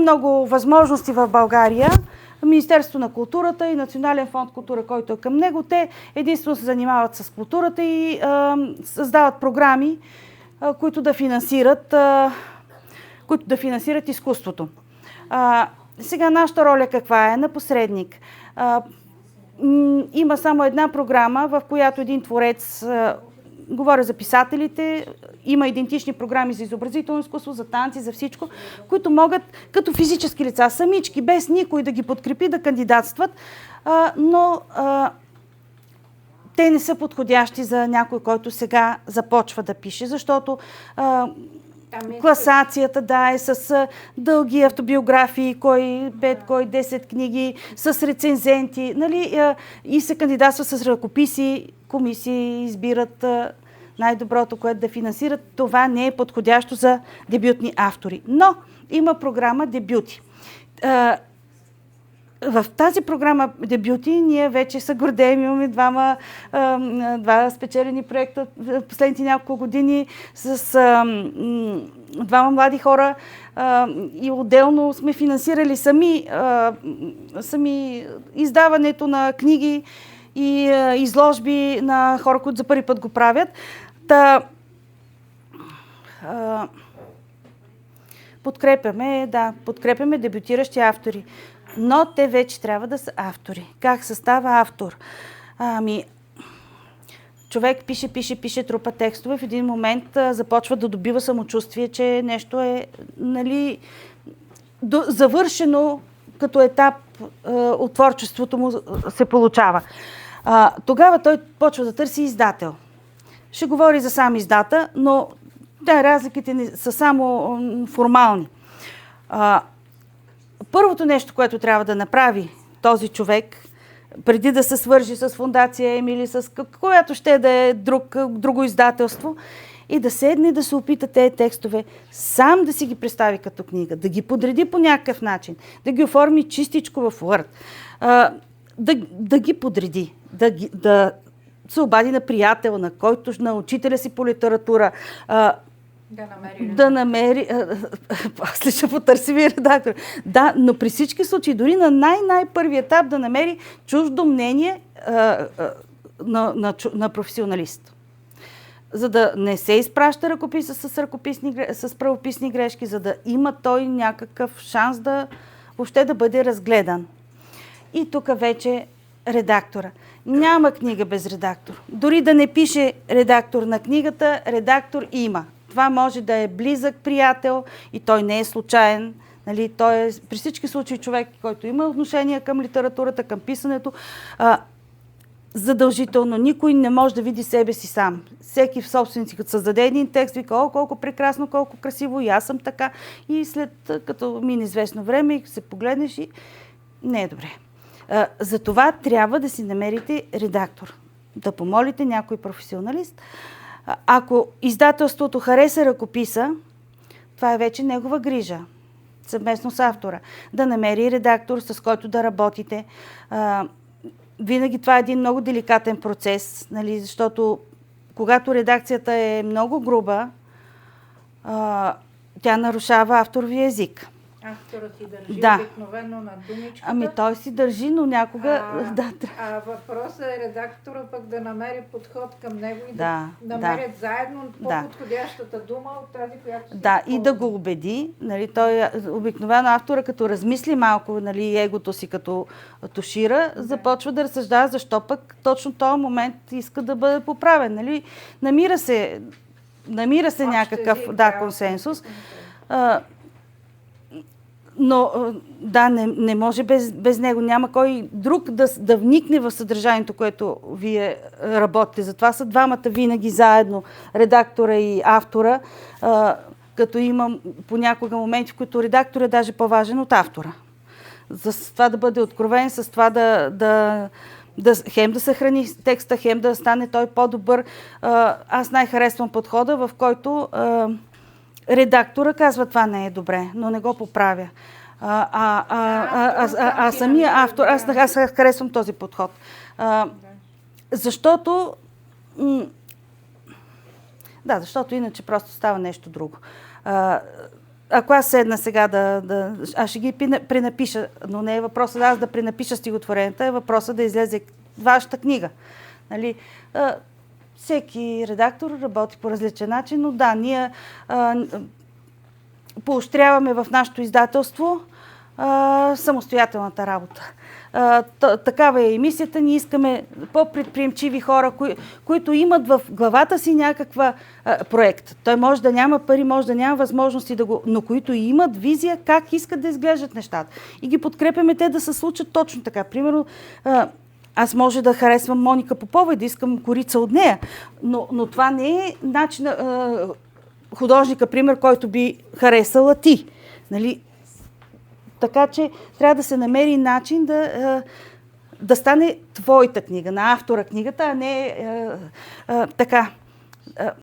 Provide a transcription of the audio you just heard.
Много възможности в България. Министерството на културата и Национален фонд култура, който е към него, те единствено се занимават с културата и създават програми, които да финансират изкуството. Сега нашата роля каква е? На посредник. Има само една програма, в която един творец, говоря за писателите, има идентични програми за изобразително изкуство, за танци, за всичко, които могат като физически лица, самички, без никой да ги подкрепи, да кандидатстват, но те не са подходящи за някой, който сега започва да пише, защото класацията е с дълги автобиографии, кой 5, кой 10 книги, с рецензенти, нали? И се кандидатства с ръкописи, комисии избират най-доброто, което да финансират. Това не е подходящо за дебютни автори. Но има програма дебюти. В тази програма дебюти ние вече се гордеем, имаме два спечелени проекта в последните няколко години с двама млади хора и отделно сме финансирали сами издаването на книги и изложби на хора, които за първи път го правят. Подкрепяме дебютиращи автори. Но те вече трябва да са автори. Как се става автор? Човек пише, трупа текстове, в един момент започва да добива самочувствие, че нещо е, нали, завършено като етап от творчеството му се получава. Тогава той почва да търси издател. Ще говори за сам издата, но разликите са само формални. Първото нещо, което трябва да направи този човек, преди да се свържи с фондация или с която ще да е друго издателство, и да седне да се опита тези текстове сам да си ги представи като книга, да ги подреди по някакъв начин, да ги оформи чистичко в Word, да ги подреди, да се обади на приятел, на учителя си по литература, да намери. После ще потърсим и редактор. Да, но при всички случаи, дори на най-първи етап да намери чуждо мнение на професионалист. За да не се изпраща ръкописа с правописни грешки, за да има той някакъв шанс въобще да бъде разгледан. И тук вече редактора. Няма книга без редактор. Дори да не пише редактор на книгата, редактор има. Това може да е близък приятел и той не е случайен. Нали? Той е при всички случаи човек, който има отношение към литературата, към писането. Задължително. Никой не може да види себе си сам. Всеки в собственици, като създаде един текст, вика, колко прекрасно, колко красиво, и аз съм така. И след като мине известно време и се погледнеш и не е добре. За това трябва да си намерите редактор. Да помолите някой професионалист. Ако издателството хареса ръкописа, това е вече негова грижа, съвместно с автора. Да намери редактор, с който да работите. Винаги това е един много деликатен процес, нали, защото когато редакцията е много груба, тя нарушава авторовия език. Авторът си държи обикновено на думичката. Той си държи, но някога... Въпросът е редактора пък да намери подход към него и да намерят заедно по-подходящата дума от тази, която си и да го убеди. Нали, той обикновено автора, като размисли малко, нали, егото си като тушира, започва да разсъждава защо пък точно този момент иска да бъде поправен. Нали. Намира се някакъв консенсус. Но не може без него. Няма кой друг да вникне в съдържанието, което вие работите. Затова са двамата винаги заедно, редактора и автора, като има понякога моменти, в които редактор е даже по-важен от автора. За това да бъде откровен, с това хем да съхрани текста, хем да стане той по-добър. Аз най-харесвам подхода, в който редактора казва, това не е добре, но не го поправя. Самия автор, аз харесвам този подход. Защото иначе просто става нещо друго. ако аз седна сега аз ще ги пренапиша, но не е въпросът аз да пренапиша стихотворенията, е въпросът да излезе вашата книга. Нали? Всеки редактор работи по различен начин, но да, ние поощряваме в нашето издателство самостоятелната работа. Такава е и мисията. Ние искаме по-предприемчиви хора, които имат в главата си някаква проект. Той може да няма пари, може да няма възможности но които имат визия как искат да изглеждат нещата. И ги подкрепяме те да се случат точно така. Примерно, аз може да харесвам Моника Попова и да искам корица от нея, но това не е начин художника, пример, който би харесала ти. Нали? Така че трябва да се намери начин да стане твоята книга, на автора книгата, а не така.